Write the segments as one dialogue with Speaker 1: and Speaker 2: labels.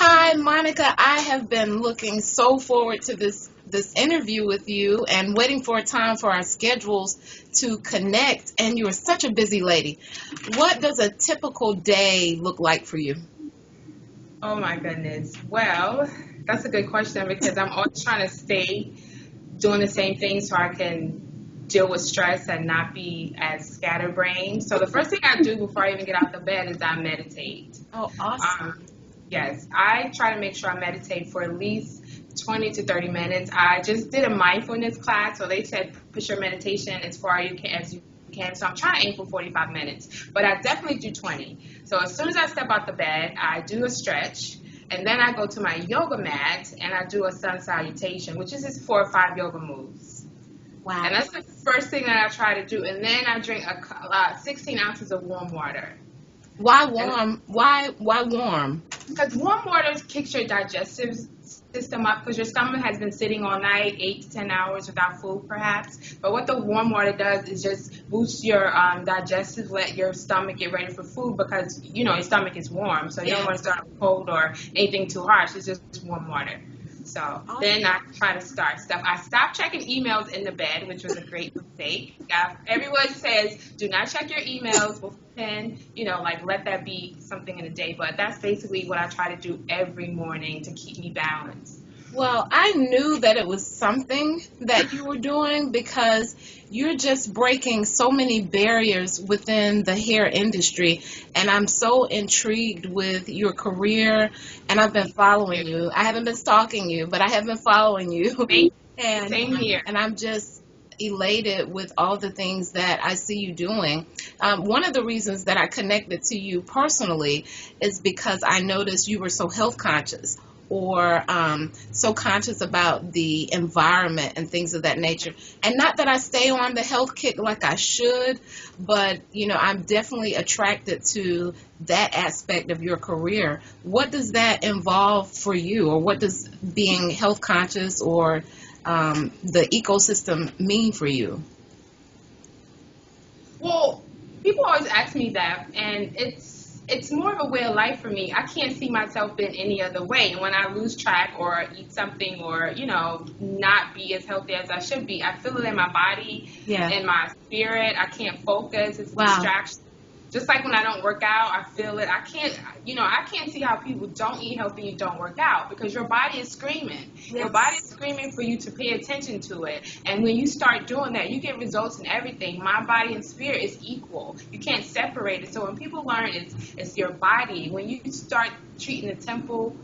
Speaker 1: Hi, Monica. I have been looking so forward to this interview with you and waiting for a time for our schedules to connect. And you are such a busy lady. What does a typical day look like for you?
Speaker 2: Oh my goodness. Well, that's a good question because I'm always trying to stay doing the same thing so I can deal with stress and not be as scatterbrained. So the first thing I do before I even get out the bed is I meditate.
Speaker 1: Oh, awesome.
Speaker 2: Yes, I try to make sure I meditate for at least 20 to 30 minutes. I just did a mindfulness class, so they said push your meditation as far as you can. So I'm trying to aim for 45 minutes, but I definitely do 20. So as soon as I step out the bed, I do a stretch, and then I go to my yoga mat and I do a sun salutation, which is just 4 or 5 yoga moves.
Speaker 1: Wow.
Speaker 2: And that's the first thing that I try to do. And then I drink 16 ounces of warm water.
Speaker 1: Why warm? Why warm?
Speaker 2: Because warm water kicks your digestive system up because your stomach has been sitting all night, 8 to 10 hours without food perhaps. But what the warm water does is just boost your digestive, let your stomach get ready for food because, your stomach is warm. So you don't want to start with cold or anything too harsh. It's just warm water. So then I try to start stuff. I stopped checking emails in the bed, which was a great mistake. Everyone says, do not check your emails before 10, let that be something in a day. But that's basically what I try to do every morning to keep me balanced.
Speaker 1: Well, I knew that it was something that you were doing because you're just breaking so many barriers within the hair industry, and I'm so intrigued with your career, and I've been following you. I haven't been stalking you, but I have been following you.
Speaker 2: Same here.
Speaker 1: And I'm just elated with all the things that I see you doing. One of the reasons that I connected to you personally is because I noticed you were so health conscious, or so conscious about the environment and things of that nature. And not that I stay on the health kick like I should, but, I'm definitely attracted to that aspect of your career. What does that involve for you, or what does being health conscious or the ecosystem mean for you?
Speaker 2: Well, people always ask me that, and it's more of a way of life for me. I can't see myself in any other way. And when I lose track or eat something or, not be as healthy as I should be, I feel it in my body, in my spirit. I can't focus. It's a distraction. Just like when I don't work out, I feel it. I can't see how people don't eat healthy and don't work out because your body is screaming. Yes. Your body is screaming for you to pay attention to it. And when you start doing that, you get results in everything. Mind, body, and spirit is equal. You can't separate it. So when people learn it's your body, when you start treating the temple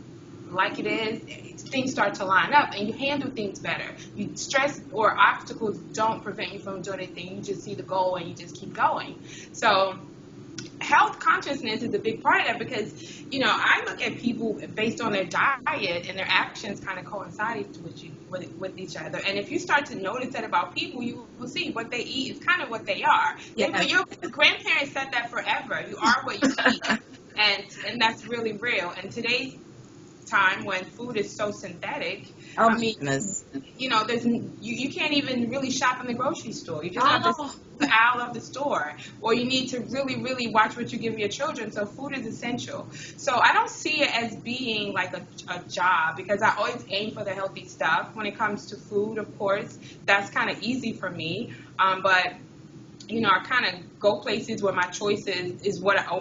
Speaker 2: like it is, things start to line up and you handle things better. Stress or obstacles don't prevent you from doing anything. You just see the goal and you just keep going. So health consciousness is a big part of that because, I look at people based on their diet and their actions kind of coincide with each other. And if you start to notice that about people, you will see what they eat is kind of what they are. Yeah. Your grandparents said that forever. You are what you eat. And that's really real. And today's time when food is so synthetic,
Speaker 1: goodness.
Speaker 2: There's you can't even really shop in the grocery store. You just have to the aisle of the store, or you need to really, really watch what you give your children. So food is essential. So I don't see it as being like a job because I always aim for the healthy stuff. When it comes to food, of course, that's kind of easy for me. But I kind of go places where my choices is what I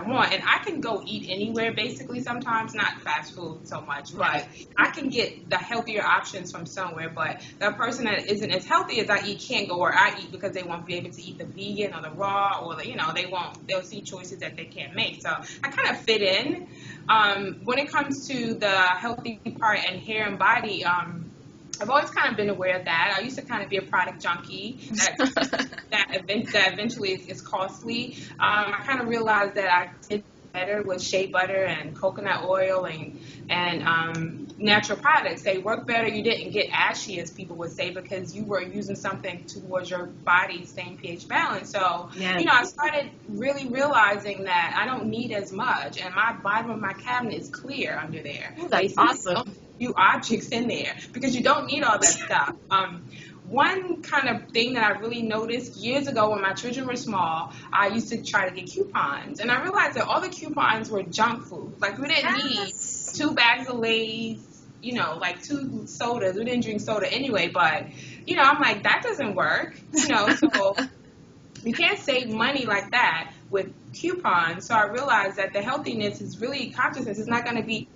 Speaker 2: want. And I can go eat anywhere, basically, sometimes, not fast food so much, but I can get the healthier options from somewhere. But the person that isn't as healthy as I eat can't go where I eat because they won't be able to eat the vegan or the raw or they'll see choices that they can't make. So I kind of fit in. When it comes to the healthy part and hair and body, I've always kind of been aware of that. I used to kind of be a product junkie that eventually is costly. I kind of realized that I did better with shea butter and coconut oil and natural products. They work better. You didn't get ashy, as people would say, because you were using something towards your body's same pH balance. So, I started really realizing that I don't need as much, and my bottom of my cabinet is clear under there.
Speaker 1: Oh, that's awesome.
Speaker 2: Few objects in there because you don't need all that stuff. One kind of thing that I really noticed years ago when my children were small, I used to try to get coupons. And I realized that all the coupons were junk food. Like, we didn't need
Speaker 1: Yes.
Speaker 2: 2 bags of Lay's, you know, like 2 sodas. We didn't drink soda anyway, but, you know, I'm like, that doesn't work. You know, so you can't save money like that with coupons. So I realized that the healthiness is really consciousness. It's not going to be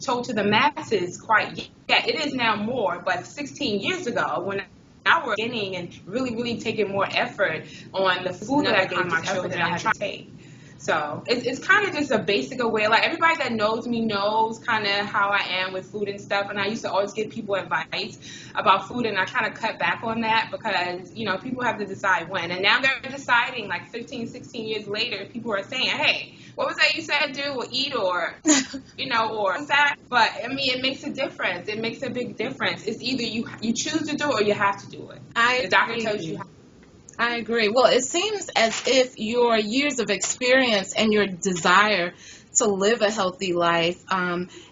Speaker 2: told to the masses quite yet. It is now more, but 16 years ago when I was beginning and really, really taking more effort on the food that I gave my children, I had to take. So it's kind of just a basic way. Like everybody that knows me knows kind of how I am with food and stuff. And I used to always give people advice about food, and I kind of cut back on that because, you know, people have to decide when. And now they're deciding like 15, 16 years later, people are saying, hey, what was that you said do or eat or, you know, or what's that? But, I mean, it makes a difference. It makes a big difference. It's either you choose to do it or you have to do it. The doctor tells you how.
Speaker 1: I agree. Well, it seems as if your years of experience and your desire to live a healthy life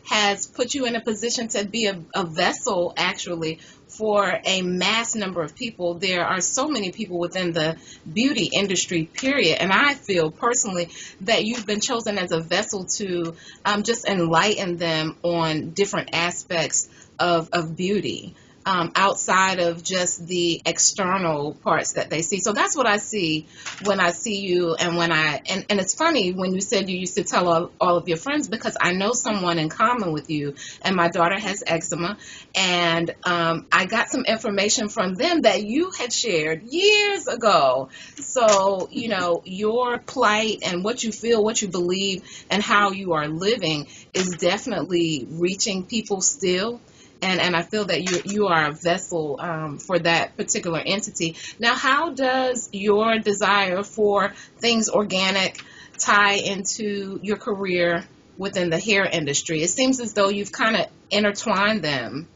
Speaker 1: has put you in a position to be a vessel, actually, for a mass number of people. There are so many people within the beauty industry, period. And I feel personally that you've been chosen as a vessel to just enlighten them on different aspects of beauty. Outside of just the external parts that they see. So that's what I see when I see you, and and it's funny when you said you used to tell all of your friends, because I know someone in common with you, and my daughter has eczema, and I got some information from them that you had shared years ago. So, you know, your plight and what you feel, what you believe, and how you are living is definitely reaching people still. And I feel that you are a vessel for that particular entity. Now, how does your desire for things organic tie into your career within the hair industry? It seems as though you've kind of intertwined them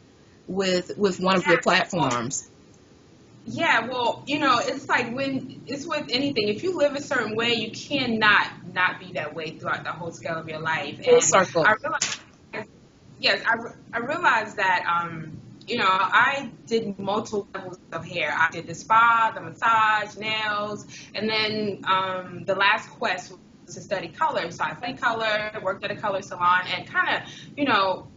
Speaker 1: with one of your platforms.
Speaker 2: Yeah, well, you know, it's like when it's with anything. If you live a certain way, you cannot not be that way throughout the whole scale of your life.
Speaker 1: Full circle.
Speaker 2: I realized, yes, I realized that, you know, I did multiple levels of hair. I did the spa, the massage, nails, and then the last quest was to study color. So I studied color, worked at a color salon, and kind of, you know,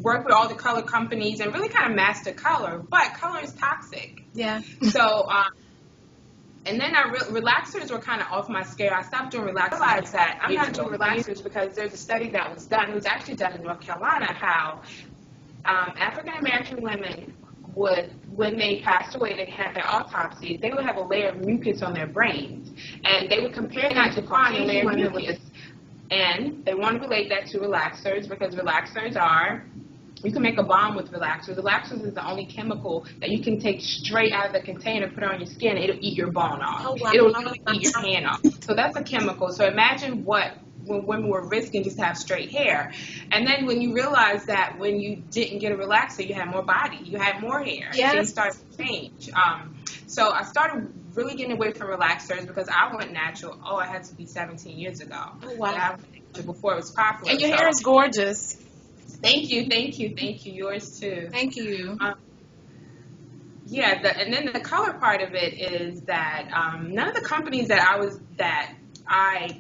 Speaker 2: work with all the color companies and really kind of master color. But color is toxic.
Speaker 1: Yeah.
Speaker 2: So, and then relaxers were kind of off my scale. I stopped doing relaxers. I realized that I'm not doing relaxers because there's a study that was done. It was actually done in North Carolina, how African-American women would, when they passed away, they had their autopsies, they would have a layer of mucus on their brains. And they would compare that to a layer of mucus. And they want to relate that to relaxers because relaxers are, you can make a bomb with relaxers. Relaxers is the only chemical that you can take straight out of the container, put it on your skin, and it'll eat your bone off.
Speaker 1: Oh, wow.
Speaker 2: It'll literally eat your hand off. So that's a chemical. So imagine when women were risking just to have straight hair. And then when you realize that when you didn't get a relaxer, you had more body, you had more hair.
Speaker 1: Yes.
Speaker 2: Things started to change. So I started really getting away from relaxers because I went natural. Oh, it had to be 17 years ago.
Speaker 1: Oh, wow.
Speaker 2: Before it was popular.
Speaker 1: And your hair is gorgeous.
Speaker 2: Thank you. Yours too.
Speaker 1: Thank you.
Speaker 2: Yeah, and then the color part of it is that none of the companies that I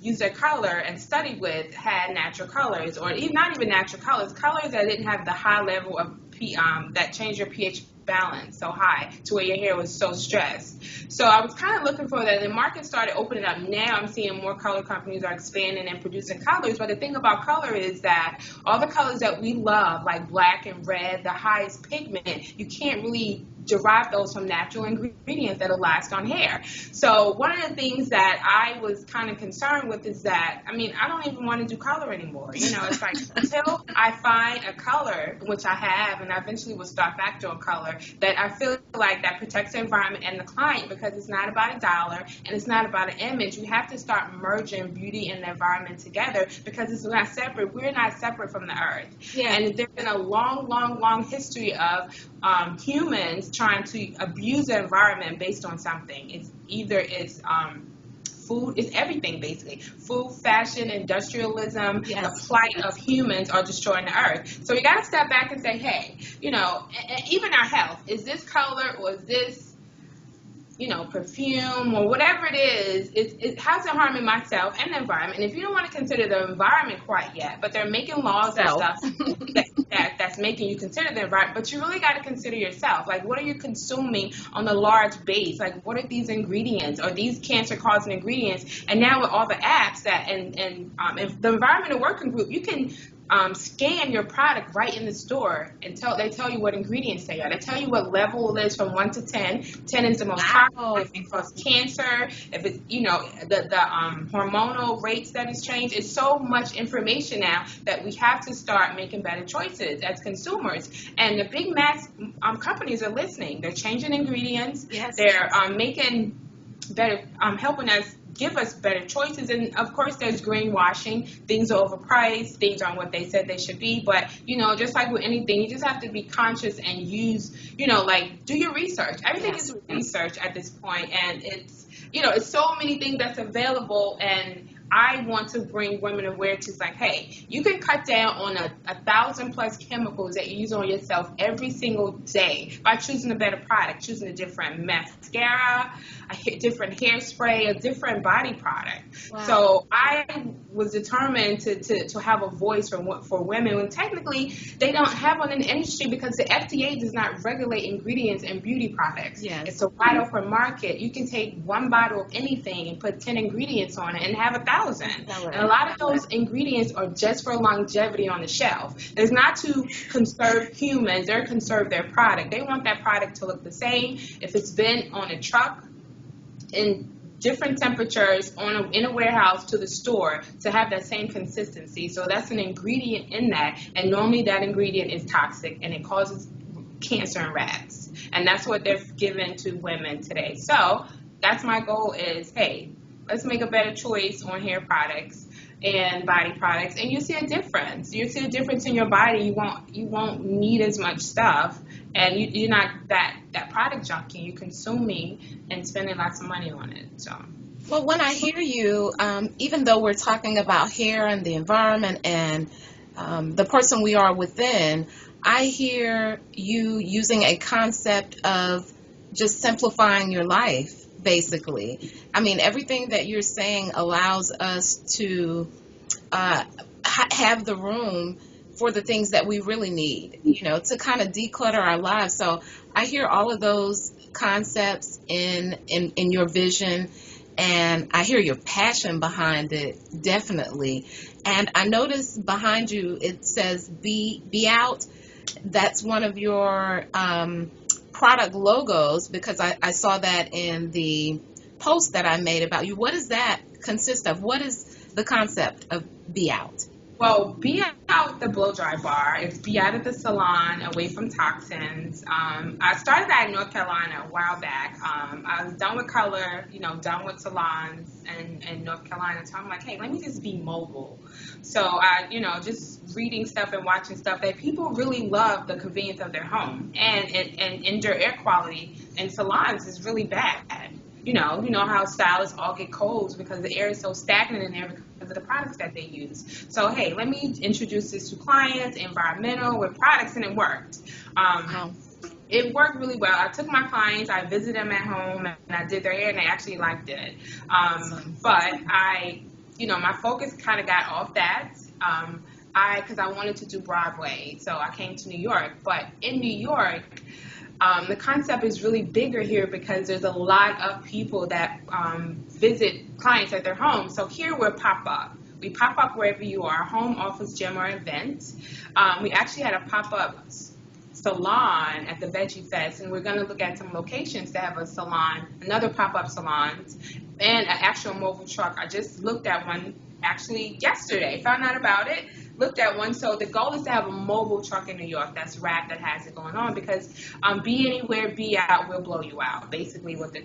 Speaker 2: used their color and studied with had natural colors, or even not even natural colors that didn't have the high level of that changed your pH balance so high to where your hair was so stressed. So I was kind of looking for that. The market started opening up. Now I'm seeing more color companies are expanding and producing colors. But the thing about color is that all the colors that we love, like black and red, the highest pigment, you can't really derive those from natural ingredients that'll last on hair. So one of the things that I was kind of concerned with is that, I mean, I don't even want to do color anymore. You know, it's like until I find a color, which I have, and I eventually will start back doing color, that I feel like that protects the environment and the client, because it's not about $1 and it's not about an image. You have to start merging beauty and the environment together because it's not separate. We're not separate from the earth.
Speaker 1: Yeah.
Speaker 2: And there's been a long history of humans trying to abuse the environment based on something. It's either food, it's everything basically. Food, fashion, industrialism,
Speaker 1: yes.
Speaker 2: The plight of humans are destroying the earth. So you got to step back and say, hey, you know, and even our health, is this color or is this perfume or whatever it is, it has a harming myself and the environment. And if you don't want to consider the environment quite yet, but they're making laws and stuff that's making you consider the environment, but you really got to consider yourself. Like, what are you consuming on a large base? Like, what are these ingredients or these cancer-causing ingredients? And now with all the apps and the environmental working group, you can scan your product right in the store and they tell you what ingredients they are. They tell you what level it is from 1 to 10. 10 is the most toxic, it causes cancer. If it's, the hormonal rates that is changed. It's so much information now that we have to start making better choices as consumers. And the big mass companies are listening. They're changing ingredients.
Speaker 1: Yes.
Speaker 2: They're making better, helping us give us better choices. And of course there's greenwashing. Things are overpriced, things aren't what they said they should be. But just like with anything, you just have to be conscious and use, do your research. Everything is research at this point, and it's it's so many things that's available. And I want to bring women aware to like, hey, you can cut down on 1,000+ chemicals that you use on yourself every single day by choosing a better product, choosing a different mascara, a different hairspray, a different body product. Wow. So I was determined to have a voice for women when technically they don't have one in the industry because the FDA does not regulate ingredients in beauty products.
Speaker 1: Yes.
Speaker 2: It's a wide open market. You can take one bottle of anything and put 10 ingredients on it and have 1,000. And a lot of those ingredients are just for longevity on the shelf. It's not to conserve humans or conserve their product. They want that product to look the same. If it's been on a truck in different temperatures in a warehouse to the store, to have that same consistency. So that's an ingredient in that. And normally that ingredient is toxic and it causes cancer in rats. And that's what they're giving to women today. So that's my goal is, hey, let's make a better choice on hair products and body products, and you'll see a difference. You'll see a difference in your body. You won't need as much stuff, and you're not that product junkie. You're consuming and spending lots of money on it. So.
Speaker 1: Well, when I hear you, even though we're talking about hair and the environment and the person we are within, I hear you using a concept of just simplifying your life. Basically, I mean, everything that you're saying allows us to have the room for the things that we really need, to kind of declutter our lives. So I hear all of those concepts in your vision, and I hear your passion behind it, definitely. And I noticed behind you, it says be out. That's one of your product logos, because I saw that in the post that I made about you. What does that consist of? What is the concept of Be Out?
Speaker 2: Well, Be Out, the blow dry bar, is be out of the salon, away from toxins. I started that in North Carolina a while back. I was done with color, done with salons in North Carolina. So I'm like, hey, let me just be mobile. So I, just reading stuff and watching stuff that people really love the convenience of their home. And indoor air quality in salons is really bad. You know how stylists all get colds because the air is so stagnant in there because of the products that they use. So, hey, let me introduce this to clients, environmental, with products, and it worked. It worked really well. I took my clients, I visited them at home, and I did their hair, and they actually liked it. But my focus kind of got off that. Because I wanted to do Broadway, so I came to New York. But in New York, the concept is really bigger here because there's a lot of people that visit clients at their home. So here we're pop-up. We pop up wherever you are, home, office, gym, or event. We actually had a pop-up salon at the Veggie Fest, and we're going to look at some locations that have a salon, another pop-up salons, and an actual mobile truck. I just looked at one actually yesterday, found out about it. Looked at one. So the goal is to have a mobile truck in New York that's wrapped, that has it going on, because be anywhere, be out, will blow you out. Basically what the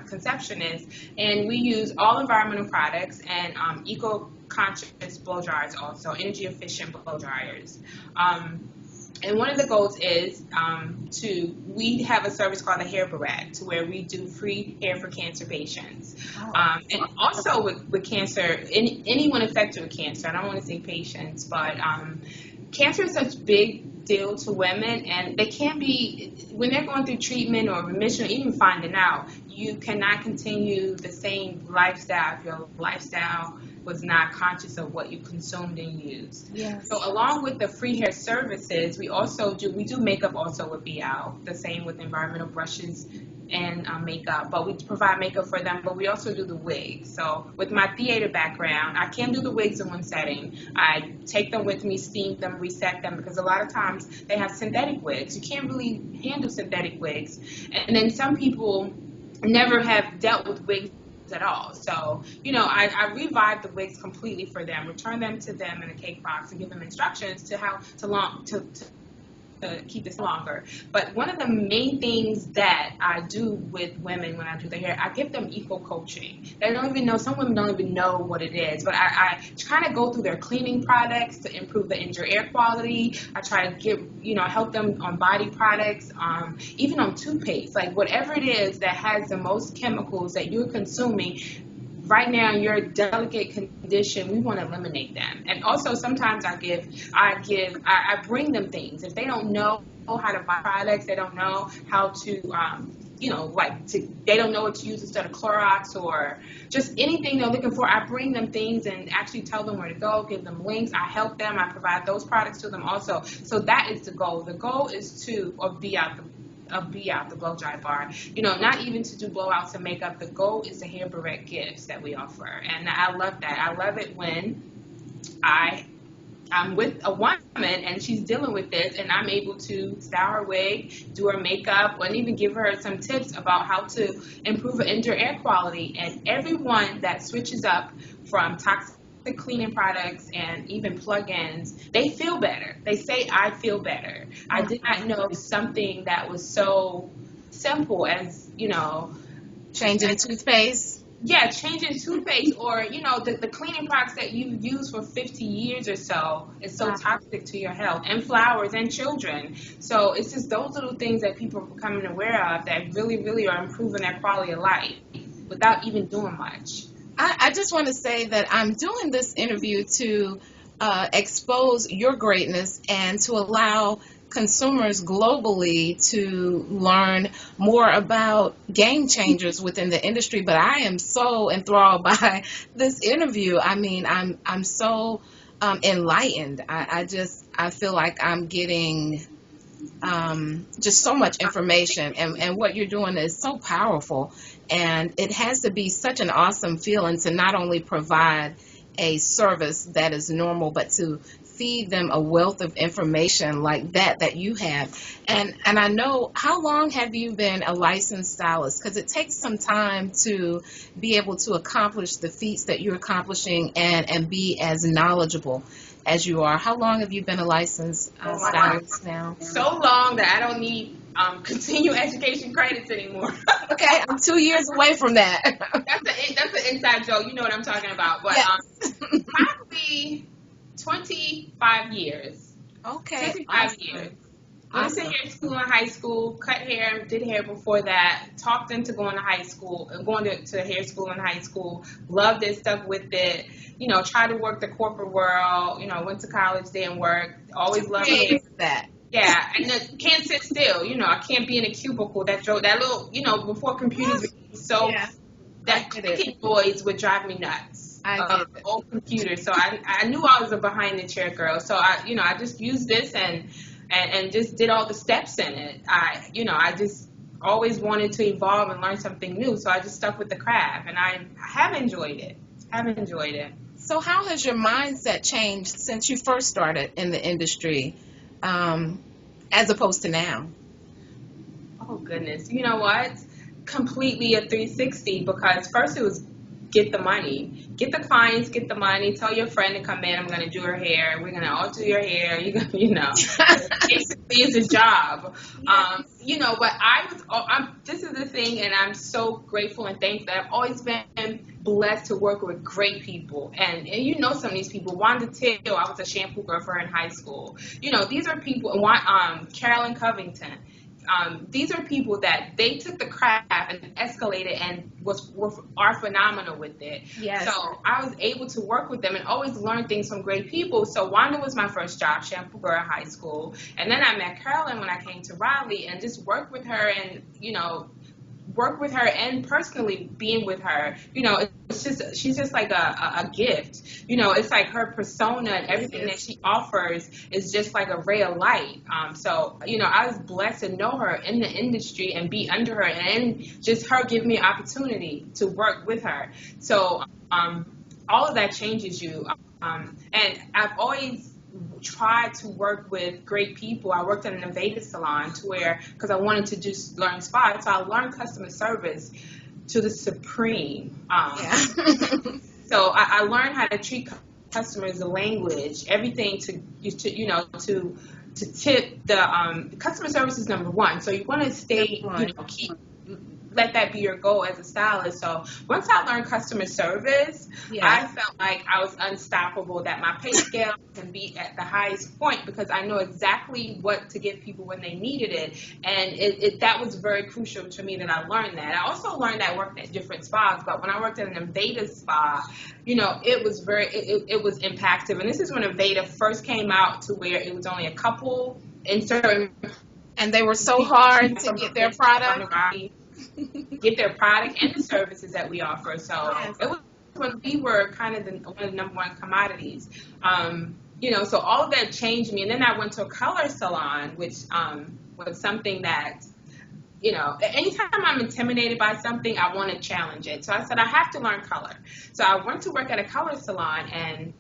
Speaker 2: conception is. And we use all environmental products and eco-conscious blow dryers also, energy efficient blow dryers. And one of the goals is we have a service called a hair barrette, to where we do free hair for cancer patients. And also with cancer, anyone affected with cancer, I don't want to say patients, but cancer is such big deal to women, and they can't be, when they're going through treatment or remission or even finding out, you cannot continue the same lifestyle if your lifestyle was not conscious of what you consumed and used.
Speaker 1: Yes.
Speaker 2: So along with the free hair services, we do makeup also with BL, the same with environmental brushes and makeup, but we provide makeup for them, but we also do the wigs. So with my theater background, I can't do the wigs in one setting. I take them with me, steam them, reset them, because a lot of times they have synthetic wigs. You can't really handle synthetic wigs. And then some people never have dealt with wigs at all. So, I revive the wigs completely for them, return them to them in a cake box, and give them instructions to how to keep this longer. But one of the main things that I do with women when I do their hair, I give them eco coaching. They don't even know, some women don't even know what it is, but I kind of go through their cleaning products to improve the indoor air quality. I try to help them on body products, even on toothpaste, like whatever it is that has the most chemicals that you're consuming. Right now, in your delicate condition, we want to eliminate them. And also, sometimes I bring them things. If they don't know how to buy products, they don't know how to, they don't know what to use instead of Clorox or just anything they're looking for, I bring them things and actually tell them where to go, give them links. I help them. I provide those products to them also. So that is the goal. The goal is to be out the blow dry bar. Not even to do blowouts and makeup. The goal is the hair barrette gifts that we offer. And I love that. I love it when I'm with a woman and she's dealing with this and I'm able to style her wig, do her makeup, and even give her some tips about how to improve her indoor air quality. And everyone that switches up from toxic cleaning products and even plug-ins, they feel better. They say, I feel better. I did not know something that was so simple as,
Speaker 1: changing toothpaste.
Speaker 2: Yeah, changing toothpaste or, the cleaning products that you use for 50 years or so is so toxic to your health, and flowers and children. So it's just those little things that people are becoming aware of that really, really are improving their quality of life without even doing much.
Speaker 1: I just want to say that I'm doing this interview to expose your greatness and to allow consumers globally to learn more about game changers within the industry. But I am so enthralled by this interview. I mean, I'm so enlightened. I feel like I'm getting just so much information, and what you're doing is so powerful. And it has to be such an awesome feeling to not only provide a service that is normal, but to feed them a wealth of information like that you have. And I know, how long have you been a licensed stylist? Because it takes some time to be able to accomplish the feats that you're accomplishing and be as knowledgeable as you are. How long have you been a licensed stylist now?
Speaker 2: So long that I don't need continue education credits anymore.
Speaker 1: Okay, I'm 2 years away from that.
Speaker 2: That's an inside joke. You know what I'm talking about. But
Speaker 1: yes.
Speaker 2: Probably 25 years.
Speaker 1: Okay.
Speaker 2: 25 years. Went to hair school in high school, cut hair, did hair before that, talked into going to hair school in high school, loved it, stuck with it, tried to work the corporate world, went to college, didn't work, always loved it.
Speaker 1: That.
Speaker 2: Yeah, and can't sit still, I can't be in a cubicle. That little, before computers became that clicking noise would drive me nuts. Old computers. So I knew I was a behind the chair girl. So I just used this and just did all the steps in it. I just always wanted to evolve and learn something new. So I just stuck with the craft, and I have enjoyed it.
Speaker 1: So how has your mindset changed since you first started in the industry, as opposed to now?
Speaker 2: Oh, goodness. You know what? Completely a 360, because first it was get the money. Get the clients, get the money, tell your friend to come in, I'm going to do her hair, we're going to all do your hair, basically it's a job. Yes. But this is the thing, and I'm so grateful and thankful that I've always been blessed to work with great people. And some of these people, Wanda Till, I was a shampoo girl for her in high school. These are people, Carolyn Covington. these are people that they took the craft and escalated and are phenomenal with it.
Speaker 1: Yes.
Speaker 2: So I was able to work with them and always learn things from great people. So Wanda was my first job, shampoo girl in high school. And then I met Carolyn when I came to Raleigh and just worked with her and, work with her and personally being with her, she's just like a gift. It's like her persona and everything that she offers is just like a ray of light. So I was blessed to know her in the industry and be under her and just her give me an opportunity to work with her. So all of that changes you. And I've always tried to work with great people. I worked at an innovative salon because I wanted to just learn spa. So I learned customer service to the supreme. So I learned how to treat customers, the language, everything to tip the customer service is number one. So you want to stay, let that be your goal as a stylist. So once I learned customer service, I felt like I was unstoppable, that my pay scale can be at the highest point because I know exactly what to give people when they needed it. And that was very crucial to me that I learned that. I also learned that working at different spas, but when I worked at an Aveda spa, it was it was impactful. And this is when Aveda first came out to where it was only a couple in certain.
Speaker 1: And they were so hard to get their product.
Speaker 2: Get their product and the services that we offer. So it was when we were kind of one of the number one commodities. So all of that changed me. And then I went to a color salon, which was something that, anytime I'm intimidated by something, I want to challenge it. So I said, I have to learn color. So I went to work at a color salon, and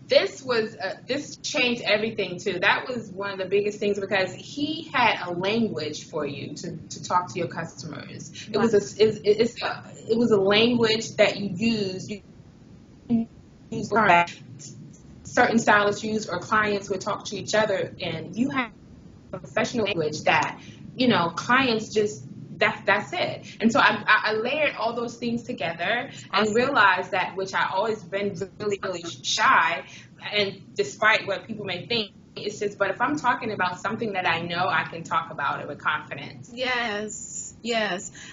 Speaker 2: this changed everything too. That was one of the biggest things because he had a language for you to talk to your customers. It was a language that you used. Certain stylists use, or clients would talk to each other, and you have a professional language that clients just. That's it. And so I layered all those things together and realized that, which I always been really, really shy, and despite what people may think, it's just, but if I'm talking about something that I know, I can talk about it with confidence.
Speaker 1: Yes.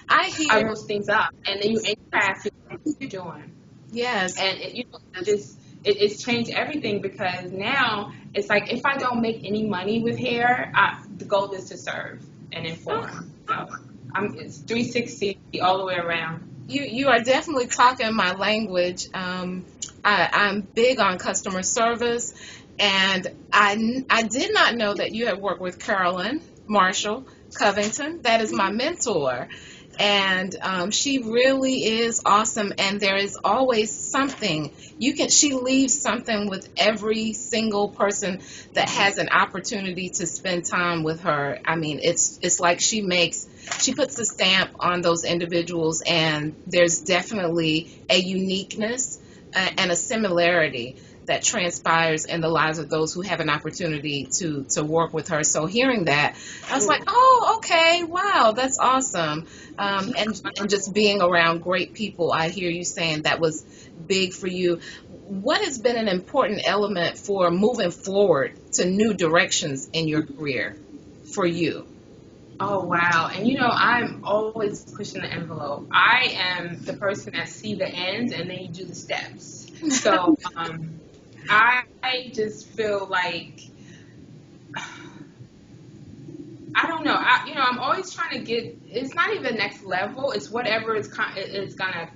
Speaker 1: I hear
Speaker 2: those things up, and then you craft what you're doing.
Speaker 1: Yes.
Speaker 2: And it's changed everything because now it's like if I don't make any money with hair, the goal is to serve and inform. So it's 360 all the way around.
Speaker 1: You are definitely talking my language. I'm big on customer service, and I did not know that you had worked with Carolyn, Marshal, Covington. That is my mentor, and she really is awesome. And there is always something she leaves something with every single person that has an opportunity to spend time with her. I mean, it's like she puts the stamp on those individuals, and there's definitely a uniqueness and a similarity that transpires in the lives of those who have an opportunity to work with her. So hearing that, I was like, oh, okay, wow, that's awesome. And just being around great people, I hear you saying that was big for you. What has been an important element for moving forward to new directions in your career for you?
Speaker 2: Oh, wow. And, I'm always pushing the envelope. I am the person that see the ends and then you do the steps. So I just feel like, I don't know. I'm always trying to it's not even next level. It's whatever is going to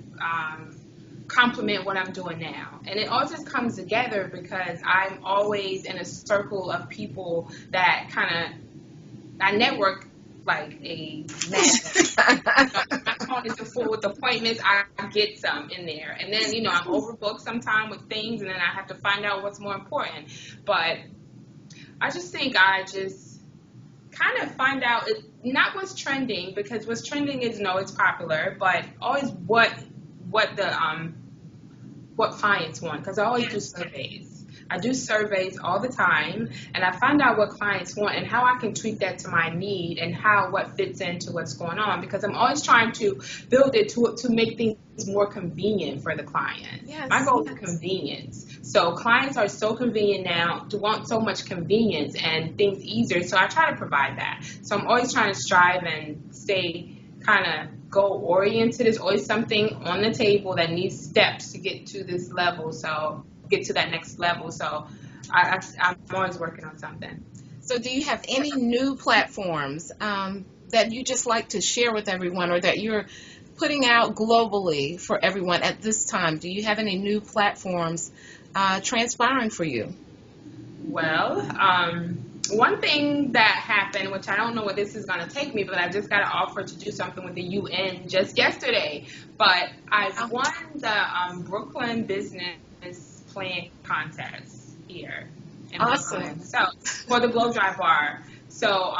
Speaker 2: complement what I'm doing now. And it all just comes together because I'm always in a circle of people that I network like a man. My phone is full with appointments. I get some in there. And then, I'm overbooked sometimes with things, and then I have to find out what's more important. But I just think I just kind of find out, not what's trending, because what's trending is, it's popular, but always what clients want, because I always do surveys. I do surveys all the time, and I find out what clients want and how I can tweak that to my need and what fits into what's going on, because I'm always trying to build it to make things more convenient for the client.
Speaker 1: Yes,
Speaker 2: my goal is convenience. So clients are so convenient now, to want so much convenience and things easier. So I try to provide that. So I'm always trying to strive and stay kind of goal oriented. There's always something on the table that needs steps to get to this level. So get to that next level. So I'm always working on something.
Speaker 1: So do you have any new platforms that you just like to share with everyone, or that you're putting out globally for everyone at this time? Do you have any new platforms transpiring for you?
Speaker 2: Well, one thing that happened, which I don't know where this is going to take me, but I just got an offer to do something with the UN just yesterday. But I won the Brooklyn Business Plan Contest here in Brooklyn. So for the blow dry bar. So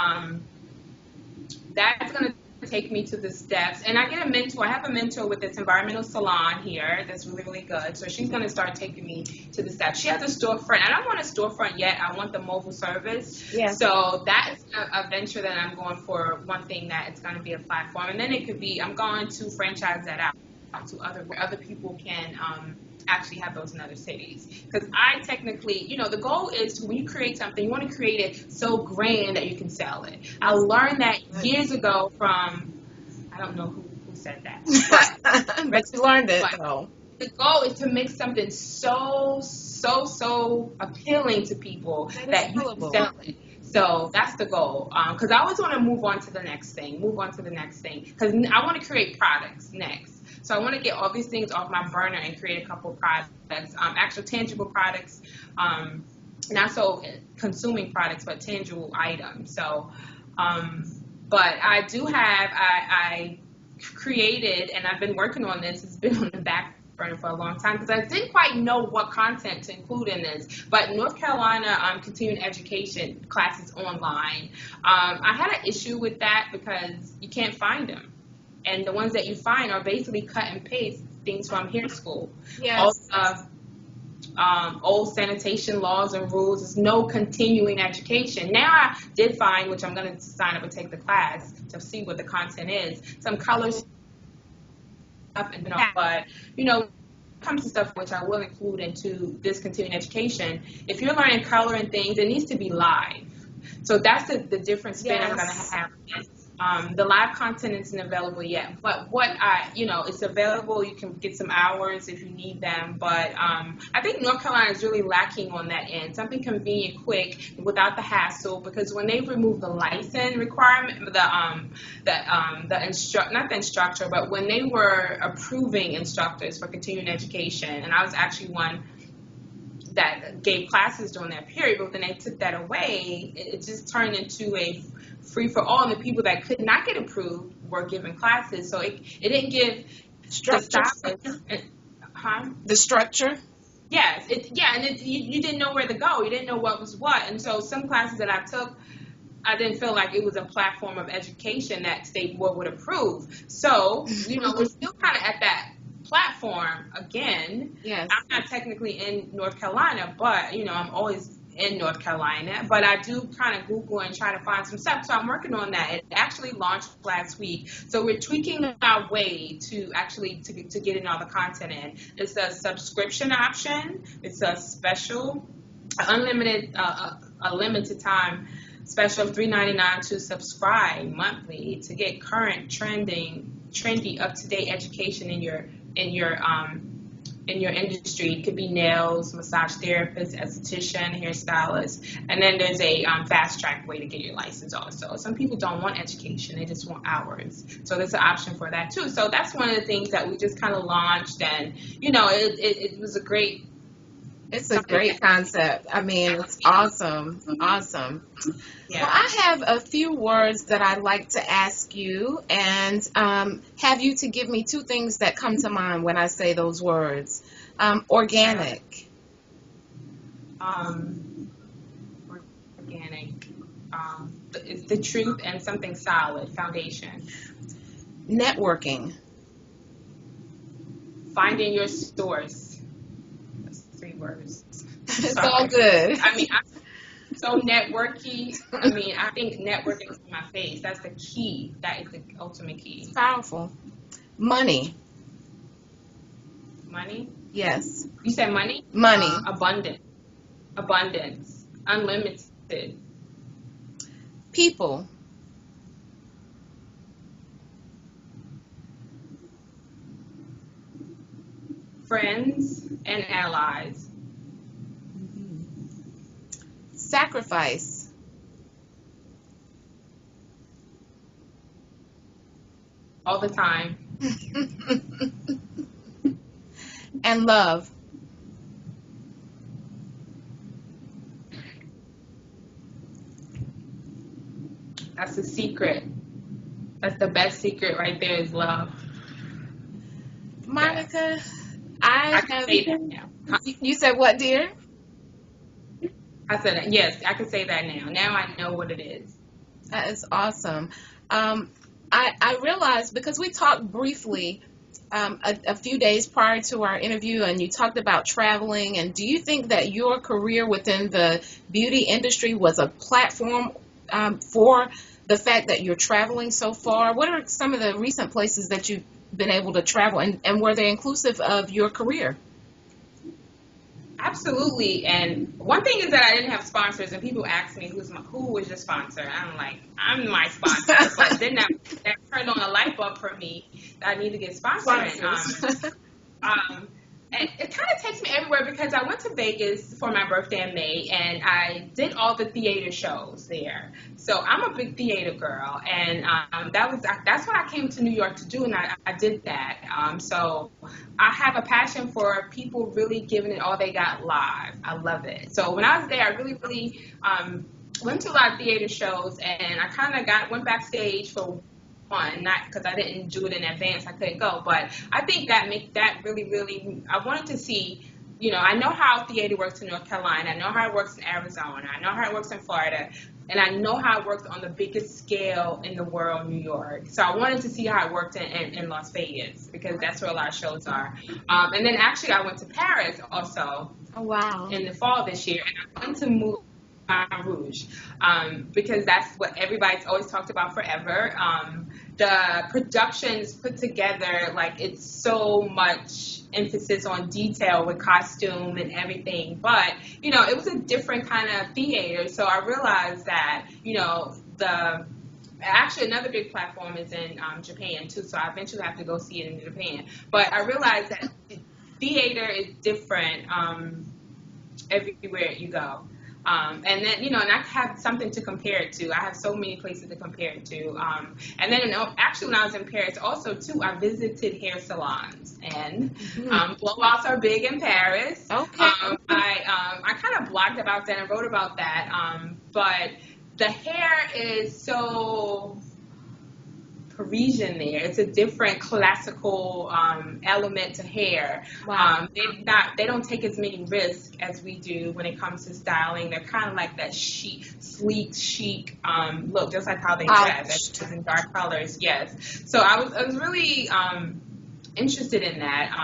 Speaker 2: that's going to take me to the steps, and I get a mentor. I have a mentor with this environmental salon here that's really, really good. So she's going to start taking me to the steps. She has a storefront. I don't want a storefront yet. I want the mobile service. Yeah. So that's a venture that I'm going for. One thing that it's going to be a platform, and then it could be I'm going to franchise that out to other people can actually have those in other cities. Because I technically, the goal is when you create something, you want to create it so grand that you can sell it. I learned that years ago from, I don't know who said that.
Speaker 1: But you learned it, though.
Speaker 2: The goal is to make something so appealing to people that you can sell it. So that's the goal. Because I always want to move on to the next thing. Because I want to create products next. So I want to get all these things off my burner and create a couple products, actual tangible products, not so consuming products, but tangible items. So, but I do have, I created, and I've been working on this. It's been on the back burner for a long time because I didn't quite know what content to include in this. But North Carolina continuing education classes online, I had an issue with that because you can't find them. And the ones that you find are basically cut and paste things from hair school.
Speaker 1: Yes.
Speaker 2: Old sanitation laws and rules. There's no continuing education. Now I did find, which I'm going to sign up and take the class to see what the content is. Some colors, but when it comes to stuff which I will include into this continuing education, if you're learning color and things, it needs to be live. So that's the different spin I'm going to have. The live content isn't available yet, but it's available. You can get some hours if you need them, but I think North Carolina is really lacking on that end. Something convenient, quick, without the hassle, because when they remove the license requirement, not the instructor, but when they were approving instructors for continuing education, and I was actually one that gave classes during that period, but when they took that away, it just turned into a free-for-all, and the people that could not get approved were given classes. So it didn't give
Speaker 1: structure. The structure?
Speaker 2: Yes. You didn't know where to go. You didn't know what was what. And so some classes that I took, I didn't feel like it was a platform of education that state board would approve. So, we're still kind of at that platform again.
Speaker 1: Yes.
Speaker 2: I'm not technically in North Carolina, but I'm always in North Carolina, but I do kind of Google and try to find some stuff. So I'm working on that. It actually launched last week. So we're tweaking our way to actually to getting all the content in. It's a subscription option. It's a special, unlimited, a limited time special of $3.99 to subscribe monthly to get current, trendy, up-to-date education in your industry. It could be nails, massage therapist, esthetician, hairstylist, and then there's a fast track way to get your license also. Some people don't want education, they just want hours. So there's an option for that too. So that's one of the things that we just kind of launched, and it was a great
Speaker 1: concept. I mean, it's awesome. Yeah. Well, I have a few words that I'd like to ask you, and have you to give me two things that come to mind when I say those words. Organic.
Speaker 2: Organic. The truth and something solid, foundation.
Speaker 1: Networking.
Speaker 2: Finding your source. That's 3 words.
Speaker 1: It's all good.
Speaker 2: I mean, I'm so networky. I mean, I think networking is in my face. That's the key. That is the ultimate key.
Speaker 1: It's powerful. Money.
Speaker 2: Money?
Speaker 1: Yes.
Speaker 2: You said money?
Speaker 1: Money.
Speaker 2: Abundance. Unlimited.
Speaker 1: People.
Speaker 2: Friends and allies.
Speaker 1: Sacrifice.
Speaker 2: All the time.
Speaker 1: And love.
Speaker 2: That's the secret. That's the best secret right there is love.
Speaker 1: Monica,
Speaker 2: I can say that now.
Speaker 1: You said what, dear?
Speaker 2: I said that. Yes, I can say that now. Now I know what it is.
Speaker 1: That is awesome. I realized, because we talked briefly a few days prior to our interview, and you talked about traveling, and do you think that your career within the beauty industry was a platform for the fact that you're traveling so far? What are some of the recent places that you've been able to travel, and were they inclusive of your career?
Speaker 2: Absolutely. And one thing is that I didn't have sponsors, and people ask me who was your sponsor. I'm like, I'm my sponsor. But then that turned on a light bulb for me that I need to get sponsoring. And it kind of takes me everywhere, because I went to Vegas for my birthday in May, and I did all the theater shows there. So I'm a big theater girl, and that's what I came to New York to do, and I did that. So I have a passion for people really giving it all they got live. I love it. So when I was there, I really went to a lot of theater shows, and I kind of went backstage for one, not because I didn't do it in advance, I couldn't go, but I think that really, I wanted to see, I know how theater works in North Carolina, I know how it works in Arizona, I know how it works in Florida, and I know how it works on the biggest scale in the world, New York. So I wanted to see how it worked in Las Vegas, because that's where a lot of shows are. And then actually I went to Paris also.
Speaker 1: Oh, wow.
Speaker 2: In the fall this year, and I went to Moulin Rouge, because that's what everybody's always talked about forever. The productions put together, like, it's so much emphasis on detail with costume and everything, but it was a different kind of theater. So I realized that actually another big platform is in Japan too, so I eventually have to go see it in Japan. But I realized that theater is different everywhere you go. And then, and I have something to compare it to. I have so many places to compare it to. And then, actually, when I was in Paris also, too, I visited hair salons. And blowouts are big in Paris.
Speaker 1: Okay.
Speaker 2: I kind of blogged about that and wrote about that. But the hair is so Parisian there. It's a different classical element to hair.
Speaker 1: Wow.
Speaker 2: They don't take as many risks as we do when it comes to styling. They're kind of like that sleek, chic look, just like how they dress. That's in dark colors. Yes. So I was really interested in that.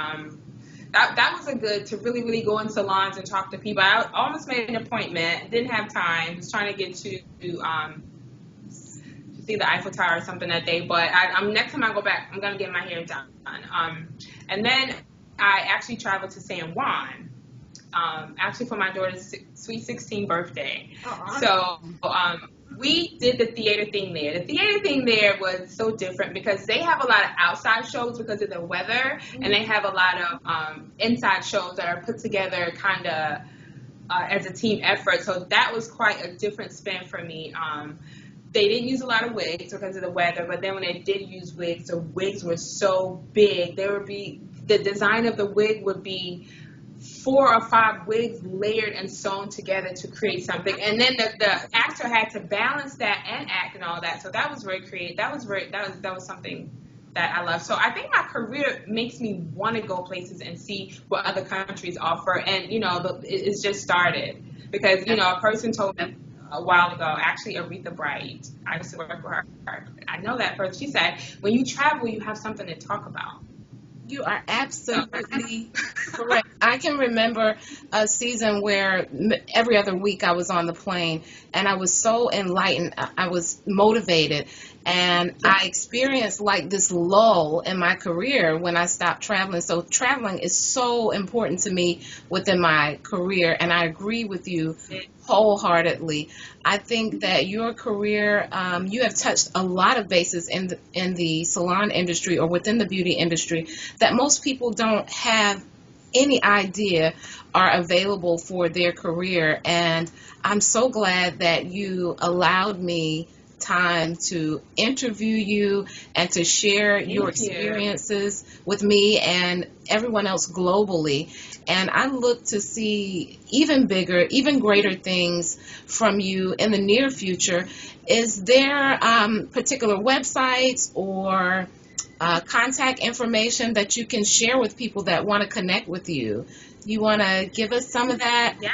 Speaker 2: That was a good to really go in salons and talk to people. I almost made an appointment. Didn't have time. Was trying to get to see the Eiffel Tower or something that day, but next time I go back, I'm gonna get my hair done. And then I actually traveled to San Juan, actually for my daughter's sweet 16 birthday. Oh, so we did the theater thing there. The theater thing there was so different because they have a lot of outside shows because of the weather, and they have a lot of inside shows that are put together kind of as a team effort. So that was quite a different spin for me. They didn't use a lot of wigs because of the weather, but then when they did use wigs, the wigs were so big. The design of the wig would be 4 or 5 wigs layered and sewn together to create something. And then the actor had to balance that and act and all that. So that was very creative. That was something that I love. So I think my career makes me want to go places and see what other countries offer. And, it's just started because, a person told me a while ago, actually Aretha Bright, I used to work with her. I know that person. She said, when you travel, you have something to talk about.
Speaker 1: You are absolutely correct. I can remember a season where every other week I was on the plane and I was so enlightened. I was motivated, and I experienced like this lull in my career when I stopped traveling. So traveling is so important to me within my career, and I agree with you wholeheartedly. I think that your career, you have touched a lot of bases in the salon industry or within the beauty industry that most people don't have any idea are available for their career. And I'm so glad that you allowed me time to interview you and to share your experiences with me and everyone else globally. And I look to see even bigger, even greater things from you in the near future. Is there particular websites or contact information that you can share with people that want to connect with you? You want to give us some of that?
Speaker 2: Yeah.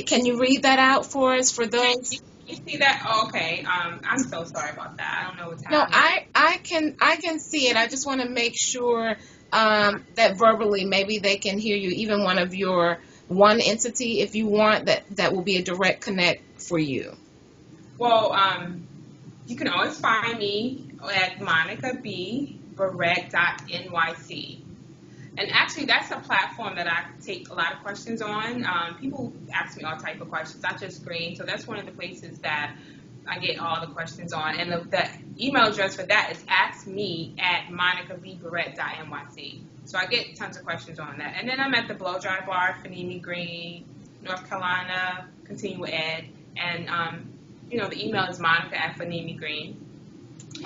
Speaker 1: Can you read that out for us for those?
Speaker 2: You see that? Oh, okay. I'm so sorry about that. I don't know what's
Speaker 1: No,
Speaker 2: happening.
Speaker 1: I can see it. I just want to make sure that verbally maybe they can hear you, even one entity, if you want, that will be a direct connect for you.
Speaker 2: Well, you can always find me at monicabbarrett.nyc. And actually, that's a platform that I take a lot of questions on. People ask me all type of questions. I just screen. So that's one of the places that I get all the questions on. And the email address for that is askme@monicabbarrett.nyc. So I get tons of questions on that. And then I'm at the Blow Dry Bar, Fanimi Green, North Carolina, Continue with Ed. And, the email is monica@Fanimi Green.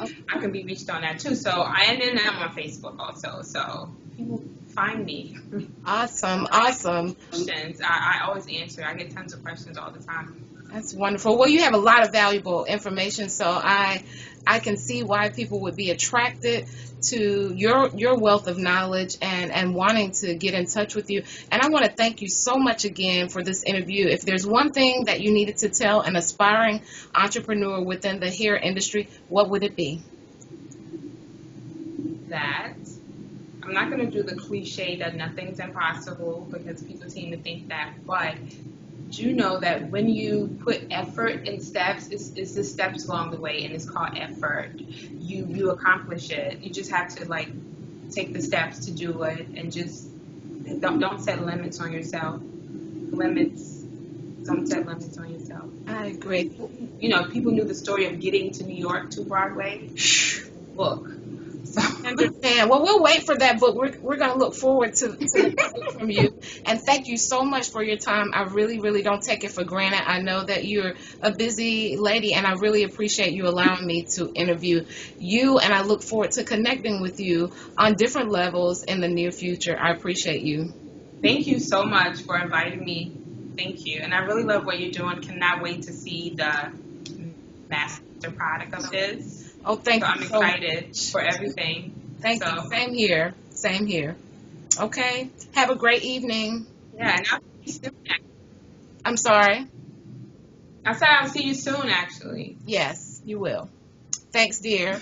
Speaker 1: Okay.
Speaker 2: I can be reached on that too. And then I'm on Facebook also. So people find me.
Speaker 1: Awesome.
Speaker 2: Questions. I always answer. I get tons of questions all the time.
Speaker 1: That's wonderful. Well, you have a lot of valuable information, so I can see why people would be attracted to your wealth of knowledge and wanting to get in touch with you. And I want to thank you so much again for this interview. If there's one thing that you needed to tell an aspiring entrepreneur within the hair industry, what would it be?
Speaker 2: That I'm not going to do the cliche that nothing's impossible, because people seem to think that, but do know that when you put effort in steps, it's the steps along the way, and it's called effort. You accomplish it. You just have to take the steps to do it, and just don't set limits on yourself. Don't set limits on yourself.
Speaker 1: I agree.
Speaker 2: People knew the story of getting to New York to Broadway. Book. So.
Speaker 1: Understand. Well, we'll wait for that book. We're going to look forward to the book from you. And thank you so much for your time. I really, really don't take it for granted. I know that you're a busy lady, and I really appreciate you allowing me to interview you. And I look forward to connecting with you on different levels in the near future. I appreciate you.
Speaker 2: Thank you so much for inviting me. Thank you. And I really love what you're doing. Cannot wait to see the master product of this.
Speaker 1: Oh, thank you.
Speaker 2: I'm excited for everything.
Speaker 1: Thank you. Same here. Okay. Have a great evening.
Speaker 2: Yeah, and I'll see you soon.
Speaker 1: I'm sorry?
Speaker 2: I said I'll see you soon, actually.
Speaker 1: Yes, you will. Thanks, dear.